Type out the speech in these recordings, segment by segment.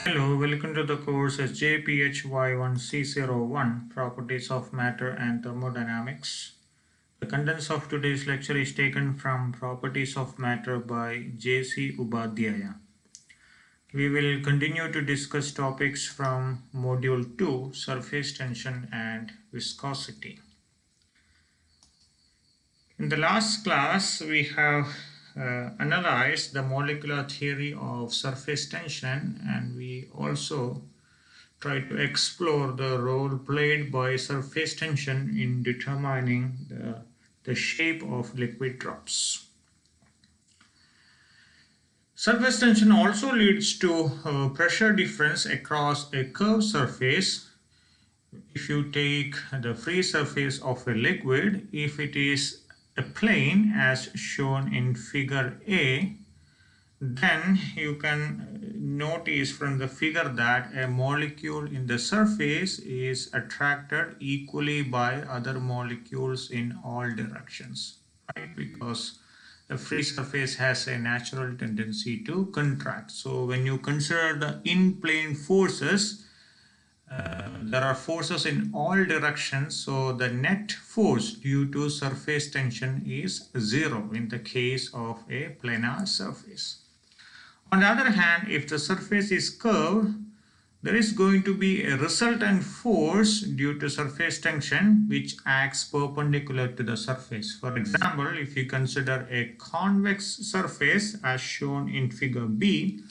Hello, welcome to the course JPHY1C01 Properties of Matter and Thermodynamics. The contents of today's lecture is taken from Properties of Matter by J.C. Upadhyaya. We will continue to discuss topics from Module 2, Surface Tension and Viscosity. In the last class, we have analyzed the molecular theory of surface tension, and we also try to explore the role played by surface tension in determining the shape of liquid drops. Surface tension also leads to pressure difference across a curved surface. If you take the free surface of a liquid, if it is a plane as shown in figure A, then you can notice from the figure that a molecule in the surface is attracted equally by other molecules in all directions, right? Because the free surface has a natural tendency to contract. So when you consider the in-plane forces, there are forces in all directions, so the net force due to surface tension is zero in the case of a planar surface. On the other hand, if the surface is curved, there is going to be a resultant force due to surface tension which acts perpendicular to the surface. For example, if you consider a convex surface as shown in figure B,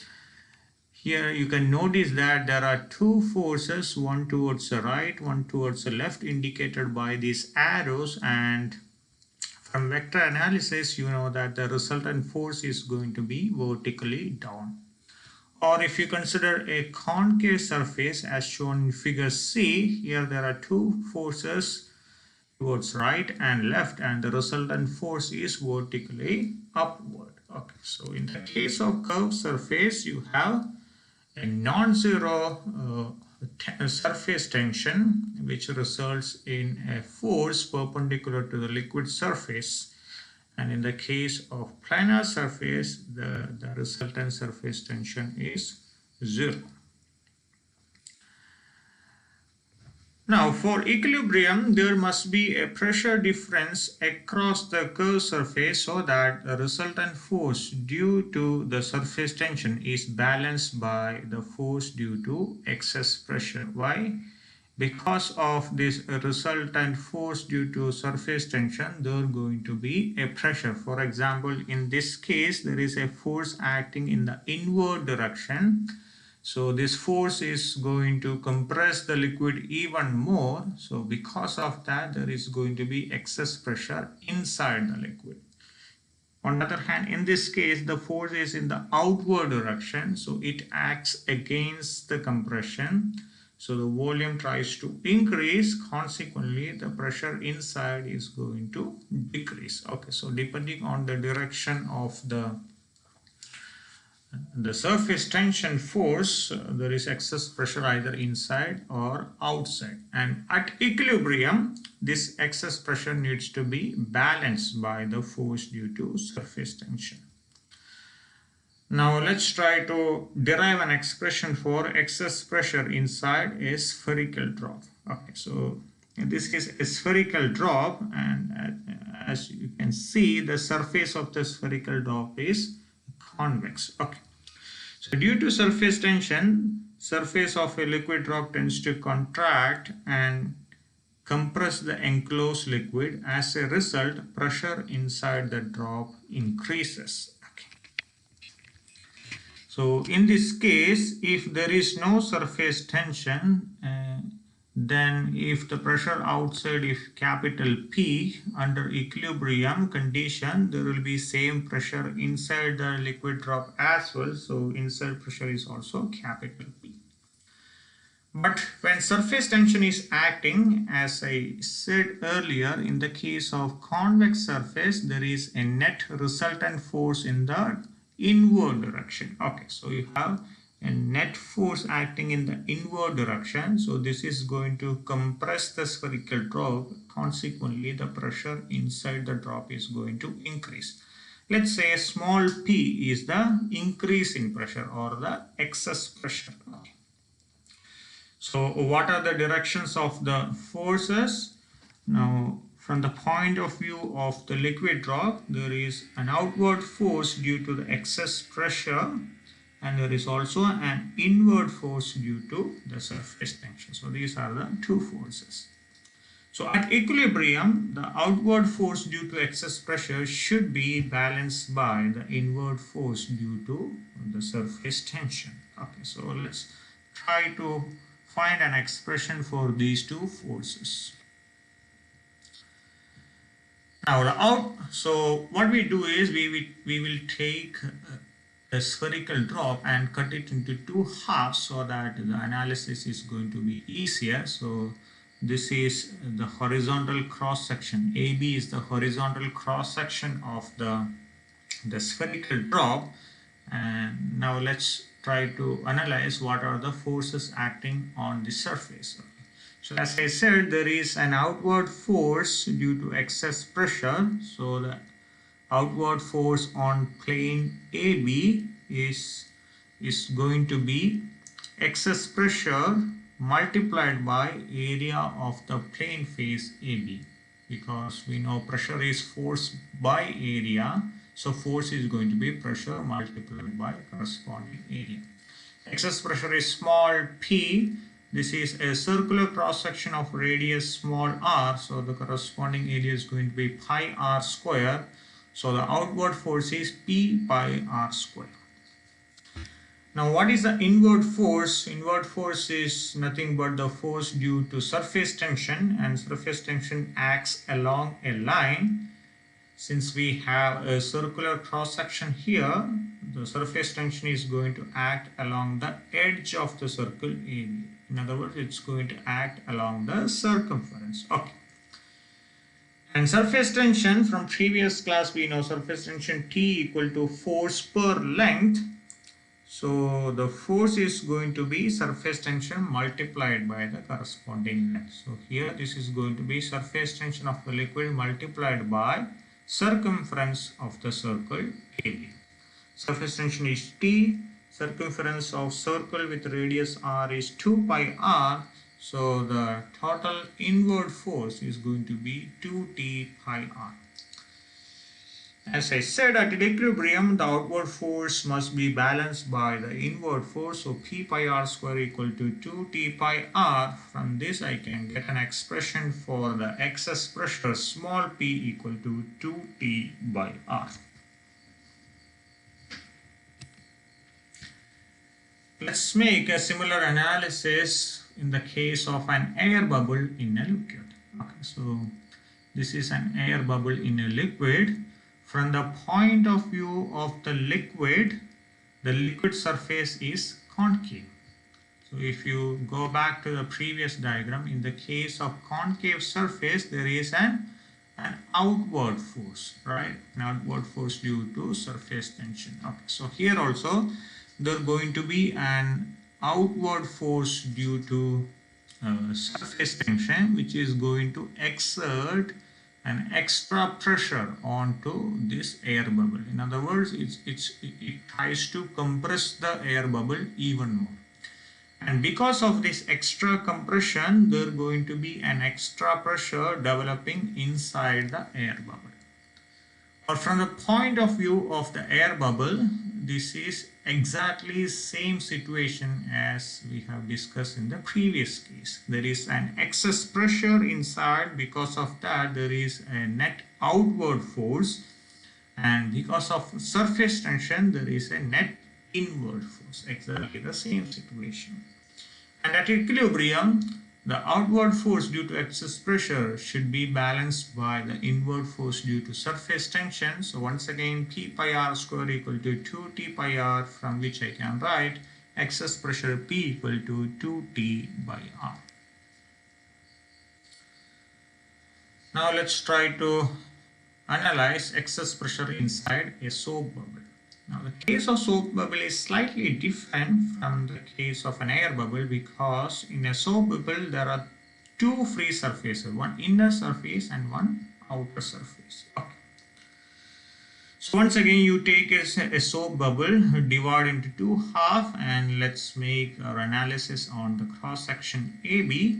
here you can notice that there are two forces, one towards the right, one towards the left, indicated by these arrows, and from vector analysis you know that the resultant force is going to be vertically down. Or if you consider a concave surface as shown in figure C, here there are two forces towards right and left, and the resultant force is vertically upward. Okay, so in the case of curved surface, you have a non-zero surface tension which results in a force perpendicular to the liquid surface, and in the case of planar surface the resultant surface tension is zero. Now, for equilibrium, there must be a pressure difference across the curved surface so that the resultant force due to the surface tension is balanced by the force due to excess pressure. Why? Because of this resultant force due to surface tension, there is going to be a pressure. For example, in this case, there is a force acting in the inward direction. So this force is going to compress the liquid even more. So because of that, there is going to be excess pressure inside the liquid. On the other hand, in this case, the force is in the outward direction. So it acts against the compression. So the volume tries to increase. Consequently, the pressure inside is going to decrease. Okay, so depending on the direction of the surface tension force, there is excess pressure either inside or outside, and at equilibrium this excess pressure needs to be balanced by the force due to surface tension. Now let's try to derive an expression for excess pressure inside a spherical drop. Okay, so this is a spherical drop, and as you can see, the surface of the spherical drop is convex. Okay, so due to surface tension, surface of a liquid drop tends to contract and compress the enclosed liquid. As a result, pressure inside the drop increases. Okay. So in this case, if there is no surface tension, then if the pressure outside is capital P, under equilibrium condition there will be same pressure inside the liquid drop as well, so inside pressure is also capital P. But when surface tension is acting, as I said earlier, in the case of convex surface there is a net resultant force in the inward direction. Okay, so you have a net force acting in the inward direction, so this is going to compress the spherical drop. Consequently, the pressure inside the drop is going to increase. Let's say small p is the increasing pressure or the excess pressure. So what are the directions of the forces? Now, from the point of view of the liquid drop, there is an outward force due to the excess pressure, and there is also an inward force due to the surface tension. So these are the two forces. So at equilibrium, the outward force due to excess pressure should be balanced by the inward force due to the surface tension. Okay, so let's try to find an expression for these two forces. Now, so what we do is we will take a spherical drop and cut it into two halves so that the analysis is going to be easier. So this is the horizontal cross section. AB is the horizontal cross section of the spherical drop. And now let's try to analyze what are the forces acting on the surface. So as I said, there is an outward force due to excess pressure. So the outward force on plane AB is going to be excess pressure multiplied by area of the plane face AB, because we know pressure is force by area, so force is going to be pressure multiplied by corresponding area. Excess pressure is small p. This is a circular cross section of radius small r, so the corresponding area is going to be pi r square. So the outward force is p pi r square. Now what is the inward force? Inward force is nothing but the force due to surface tension, and surface tension acts along a line. Since we have a circular cross section here, the surface tension is going to act along the edge of the circle AB. In other words, it's going to act along the circumference. Okay. And surface tension, from previous class we know surface tension T equal to force per length. So the force is going to be surface tension multiplied by the corresponding length. So here this is going to be surface tension of the liquid multiplied by circumference of the circle AB. Surface tension is T, circumference of circle with radius r is 2 pi r. So the total inward force is going to be 2t pi r. As I said, at equilibrium, the outward force must be balanced by the inward force. So p pi r square equal to 2t pi r. From this, I can get an expression for the excess pressure small p equal to 2t by r. Let's make a similar analysis in the case of an air bubble in a liquid. Okay, so this is an air bubble in a liquid. From the point of view of the liquid surface is concave. So if you go back to the previous diagram, in the case of concave surface, there is an outward force, right? An outward force due to surface tension. Okay, so here also there is going to be an outward force due to surface tension, which is going to exert an extra pressure onto this air bubble. In other words, it tries to compress the air bubble even more. And because of this extra compression, there is going to be an extra pressure developing inside the air bubble. Or from the point of view of the air bubble, this is exactly same situation as we have discussed in the previous case. There is an excess pressure inside. Because of that, there is a net outward force, and because of surface tension, there is a net inward force. Exactly the same situation. And at equilibrium, the outward force due to excess pressure should be balanced by the inward force due to surface tension. So once again, p pi r square equal to 2t pi r, from which I can write excess pressure P equal to 2t by r. Now let's try to analyze excess pressure inside a soap bubble. Now the case of soap bubble is slightly different from the case of an air bubble, because in a soap bubble there are two free surfaces, one inner surface and one outer surface. Okay. So once again, you take a soap bubble, divide into two half, and let's make our analysis on the cross section AB.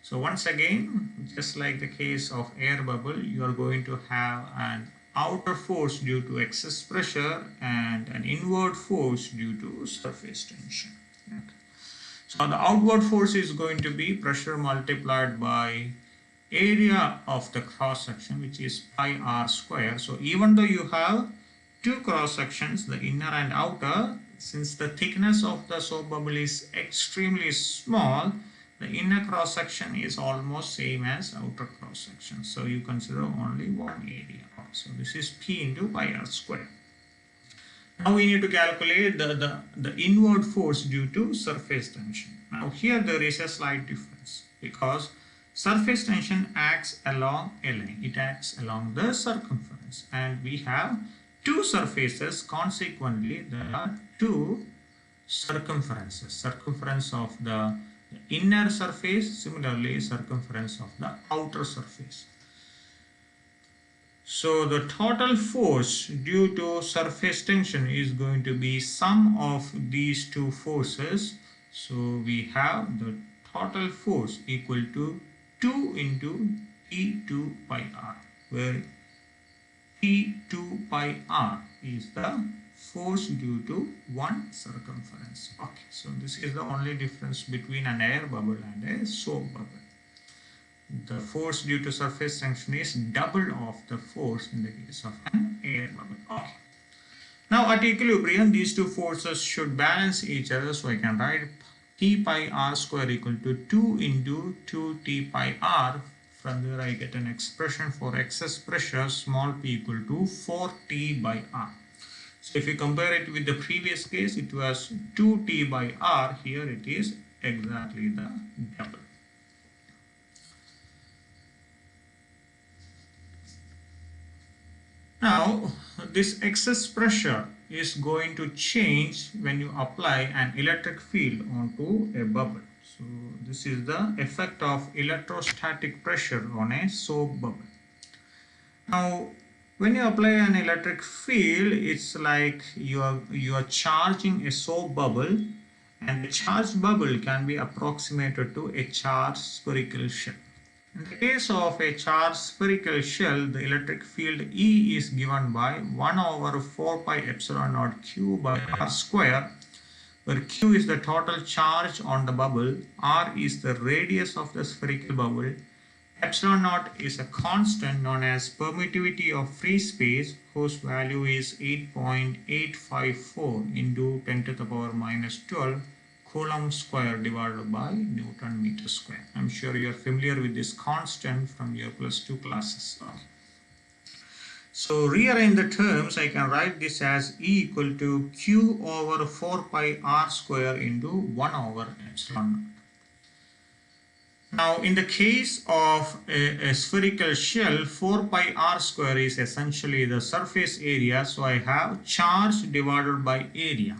So once again, just like the case of air bubble, you are going to have an outer force due to excess pressure and an inward force due to surface tension. Okay. So the outward force is going to be pressure multiplied by area of the cross section, which is pi r square. So even though you have two cross sections, the inner and outer, since the thickness of the soap bubble is extremely small, the inner cross section is almost same as outer cross section. So you consider only one area. So this is P into pi r square. Now we need to calculate the inward force due to surface tension. Now here there is a slight difference because surface tension acts along a line. It acts along the circumference, and we have two surfaces. Consequently, there are two circumferences. Circumference of the inner surface, similarly circumference of the outer surface. So the total force due to surface tension is going to be sum of these two forces. So we have the total force equal to 2 into T2 pi r, where T2 pi r is the force due to one circumference. Okay, so this is the only difference between an air bubble and a soap bubble. The force due to surface tension is double of the force in the case of an air bubble. Okay. Now at equilibrium, these two forces should balance each other. So I can write T pi r square equal to 2 into 2T pi r. From there I get an expression for excess pressure, small p equal to 4T by r. So if you compare it with the previous case, it was 2T by r. Here it is exactly the double. Now, this excess pressure is going to change when you apply an electric field onto a bubble. So, this is the effect of electrostatic pressure on a soap bubble. Now, when you apply an electric field, it's like you are charging a soap bubble, and the charged bubble can be approximated to a charged spherical shell. In the case of a charged spherical shell, the electric field E is given by 1 over 4 pi epsilon naught Q by R square, where Q is the total charge on the bubble, R is the radius of the spherical bubble, epsilon naught is a constant known as permittivity of free space, whose value is 8.854 into 10 to the power minus 12 Coulomb square divided by Newton meter square. I'm sure you are familiar with this constant from your +2 classes. So rearrange the terms. I can write this as E equal to Q over 4 pi r square into 1 over epsilon. Now in the case of a spherical shell, 4 pi r square is essentially the surface area. So I have charge divided by area.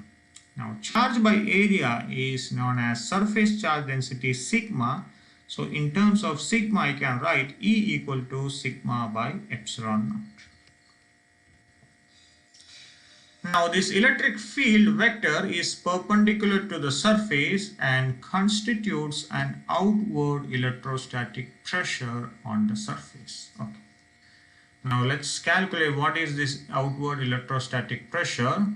Now charge by area is known as surface charge density sigma. So in terms of sigma, I can write E equal to sigma by epsilon naught. Now this electric field vector is perpendicular to the surface and constitutes an outward electrostatic pressure on the surface. Okay. Now let's calculate what is this outward electrostatic pressure.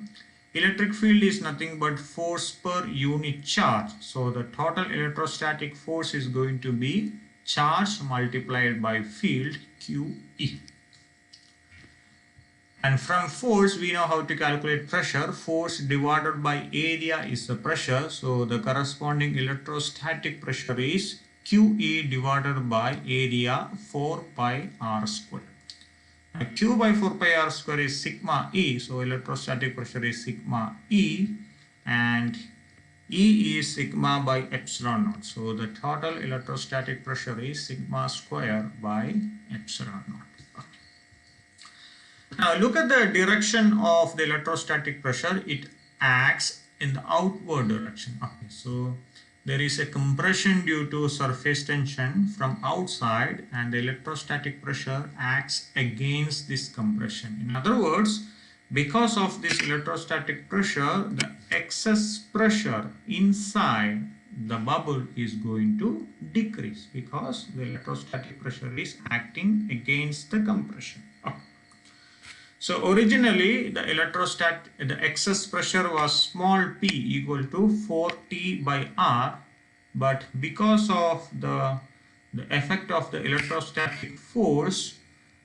Electric field is nothing but force per unit charge. So the total electrostatic force is going to be charge multiplied by field QE. And from force, we know how to calculate pressure. Force divided by area is the pressure. So the corresponding electrostatic pressure is QE divided by area 4 pi r square. Q by 4 pi r square is sigma E, so electrostatic pressure is sigma E, and E is sigma by epsilon naught. So the total electrostatic pressure is sigma square by epsilon naught. Okay. Now look at the direction of the electrostatic pressure. It acts in the outward direction. Okay, so there is a compression due to surface tension from outside, and the electrostatic pressure acts against this compression. In other words, because of this electrostatic pressure, the excess pressure inside the bubble is going to decrease because the electrostatic pressure is acting against the compression. Okay. So originally the excess pressure was small p equal to 4T by R, but because of the effect of the electrostatic force,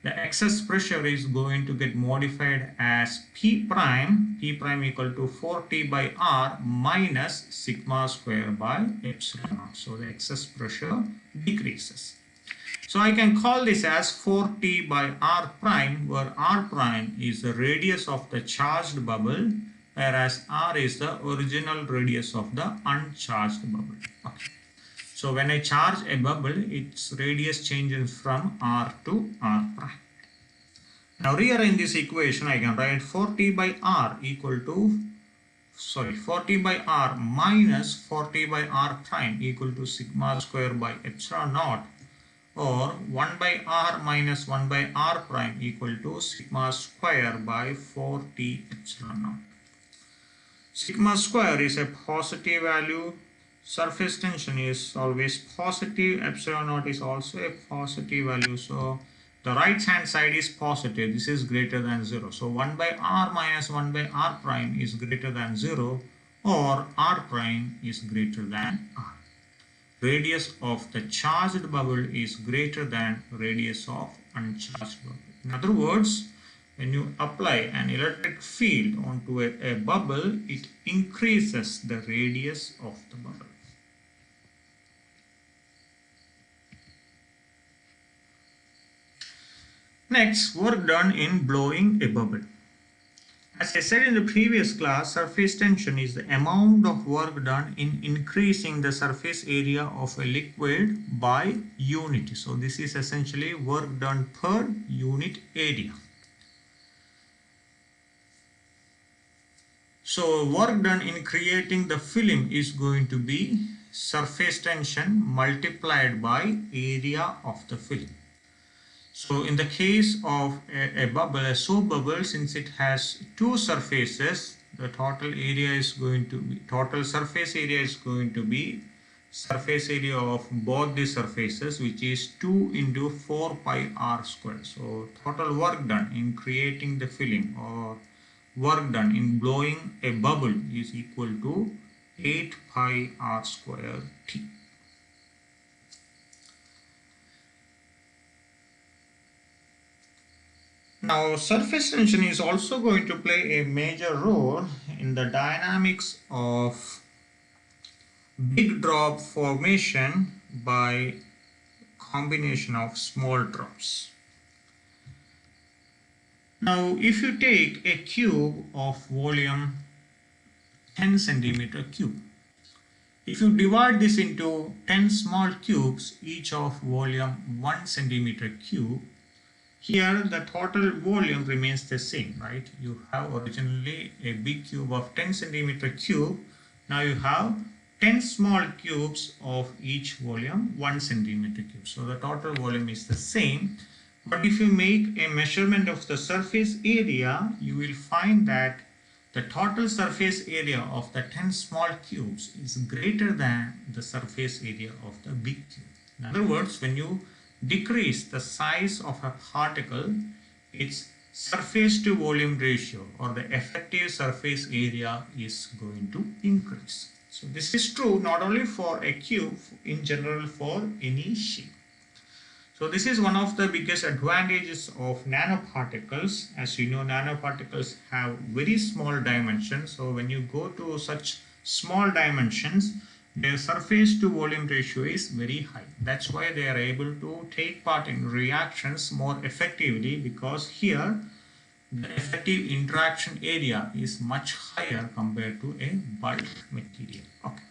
the excess pressure is going to get modified as p prime equal to 4T by R minus sigma square by epsilon naught. So the excess pressure decreases. So I can call this as 4T by R prime, where R prime is the radius of the charged bubble, whereas R is the original radius of the uncharged bubble. Okay. So when I charge a bubble, its radius changes from R to R prime. Now rearrange this equation, I can write 4T by R equal to, 4T by R minus 4T by R prime equal to sigma square by epsilon naught, or 1 by R minus 1 by R prime equal to sigma square by 4T epsilon naught. Sigma square is a positive value, surface tension is always positive, epsilon naught is also a positive value, so the right hand side is positive, this is greater than 0. So 1 by R minus 1 by R prime is greater than 0, or R prime is greater than R. Radius of the charged bubble is greater than radius of uncharged bubble. In other words, when you apply an electric field onto a bubble, it increases the radius of the bubble. Next, work done in blowing a bubble. As I said in the previous class, surface tension is the amount of work done in increasing the surface area of a liquid by unit. So this is essentially work done per unit area. So work done in creating the film is going to be surface tension multiplied by area of the film. So in the case of a bubble, a soap bubble, since it has two surfaces, the total surface area is going to be surface area of both the surfaces, which is 2 into 4 pi r square. So total work done in creating the film, or work done in blowing a bubble, is equal to 8 pi r square T. Now, surface tension is also going to play a major role in the dynamics of big drop formation by combination of small drops. Now, if you take a cube of volume 10 centimeter cube, if you divide this into 10 small cubes, each of volume 1 centimeter cube, here the total volume remains the same, right? You have originally a big cube of 10 centimeter cube. Now you have 10 small cubes of each volume 1 centimeter cube. So the total volume is the same. But if you make a measurement of the surface area, you will find that the total surface area of the 10 small cubes is greater than the surface area of the big cube. In other words, when you decrease the size of a particle, its surface to volume ratio, or the effective surface area, is going to increase. So this is true not only for a cube, in general for any shape. So this is one of the biggest advantages of nanoparticles. As you know, nanoparticles have very small dimensions. So when you go to such small dimensions, their surface to volume ratio is very high. That's why they are able to take part in reactions more effectively, because here the effective interaction area is much higher compared to a bulk material. Okay.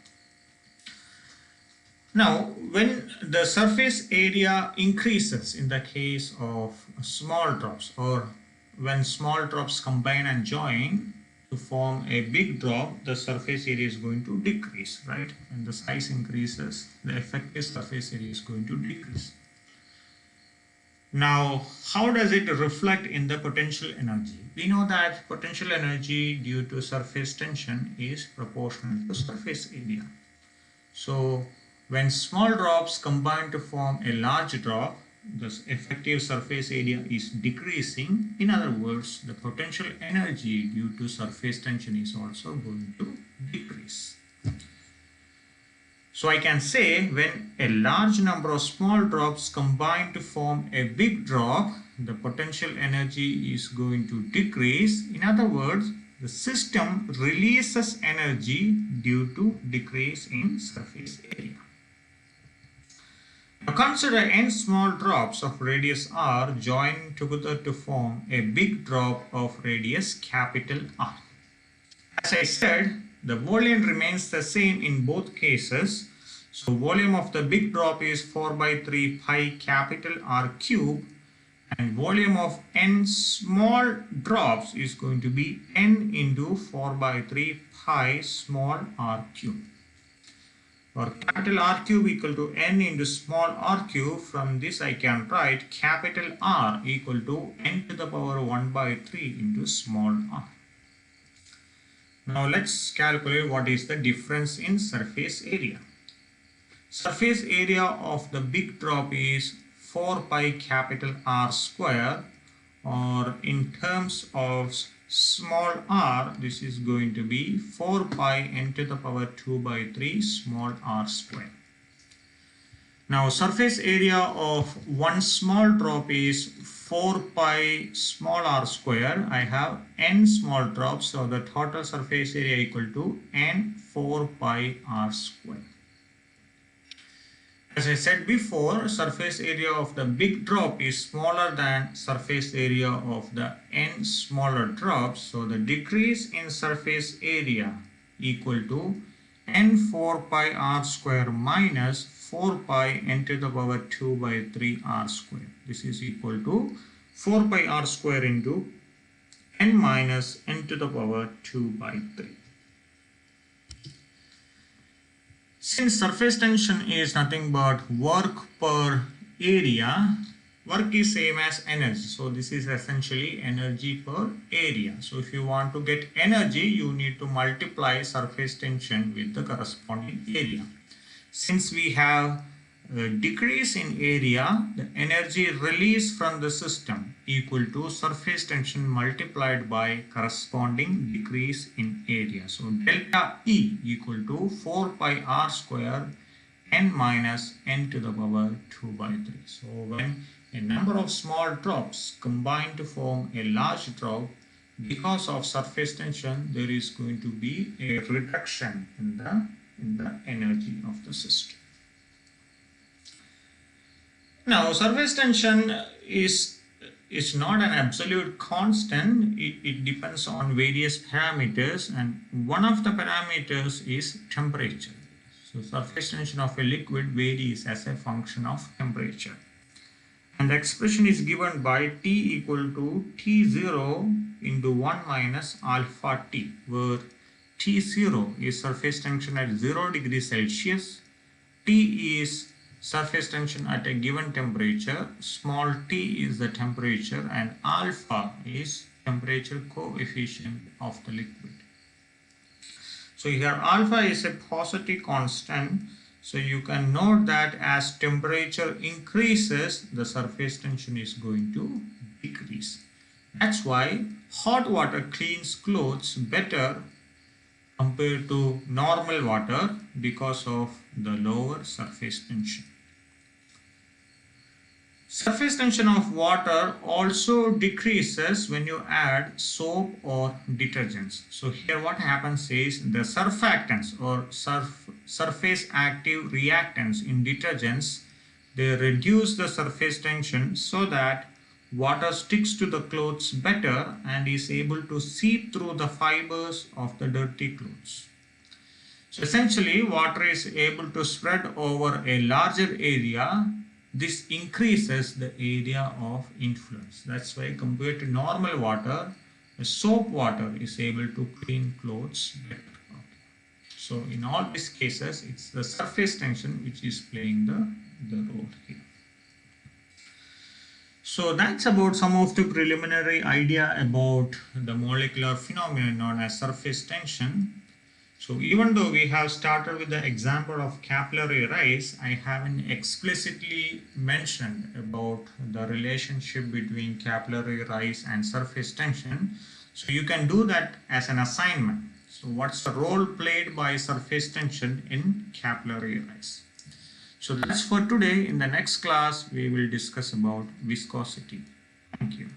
Now, when the surface area increases in the case of small drops, or when small drops combine and join, to form a big drop, the surface area is going to decrease, right? And the size increases, the effective surface area is going to decrease. Now, how does it reflect in the potential energy? We know that potential energy due to surface tension is proportional to surface area. So, when small drops combine to form a large drop, the effective surface area is decreasing. In other words, the potential energy due to surface tension is also going to decrease. So I can say when a large number of small drops combine to form a big drop, the potential energy is going to decrease. In other words, the system releases energy due to decrease in surface area. Now consider n small drops of radius r joined together to form a big drop of radius capital R. As I said, the volume remains the same in both cases. So volume of the big drop is 4 by 3 pi capital R cube, and volume of n small drops is going to be n into 4 by 3 pi small r cube. For capital R cube equal to n into small r cube, from this I can write capital R equal to n to the power 1 by 3 into small r. Now let's calculate what is the difference in surface area. Surface area of the big drop is 4 pi capital R square, or in terms of small r, this is going to be 4 pi n to the power 2 by 3 small r square. Now surface area of one small drop is 4 pi small r square. I have n small drops, so the total surface area equal to n 4 pi r square. As I said before, surface area of the big drop is smaller than surface area of the n smaller drops. So the decrease in surface area equal to n 4 pi r square minus 4 pi n to the power 2 by 3 r square. This is equal to 4 pi r square into n minus n to the power 2 by 3. Since surface tension is nothing but work per area, work is same as energy. So this is essentially energy per area. So if you want to get energy, you need to multiply surface tension with the corresponding area. Since we have a decrease in area, the energy released from the system equal to surface tension multiplied by corresponding decrease in area. So delta E equal to 4 pi r square n minus n to the power 2 by 3. So when a number of small drops combine to form a large drop, because of surface tension, there is going to be a reduction in the energy of the system. Now, surface tension is not an absolute constant. It depends on various parameters, and one of the parameters is temperature. So surface tension of a liquid varies as a function of temperature. And the expression is given by T equal to T0 into 1 minus alpha T, where T0 is surface tension at 0 degrees Celsius, T is surface tension at a given temperature, small t is the temperature, and alpha is temperature coefficient of the liquid. So here alpha is a positive constant, so you can note that as temperature increases, the surface tension is going to decrease. That's why hot water cleans clothes better compared to normal water because of the lower surface tension. Surface tension of water also decreases when you add soap or detergents. So here what happens is the surfactants or surface active reactants in detergents, they reduce the surface tension so that water sticks to the clothes better and is able to seep through the fibers of the dirty clothes. So essentially water is able to spread over a larger area. This increases the area of influence. That's why compared to normal water, soap water is able to clean clothes better. So in all these cases, it's the surface tension which is playing the role here. So that's about some of the preliminary idea about the molecular phenomenon known as surface tension. So even though we have started with the example of capillary rise, I haven't explicitly mentioned about the relationship between capillary rise and surface tension. So you can do that as an assignment. So what's the role played by surface tension in capillary rise? So that's for today. In the next class, we will discuss about viscosity. Thank you.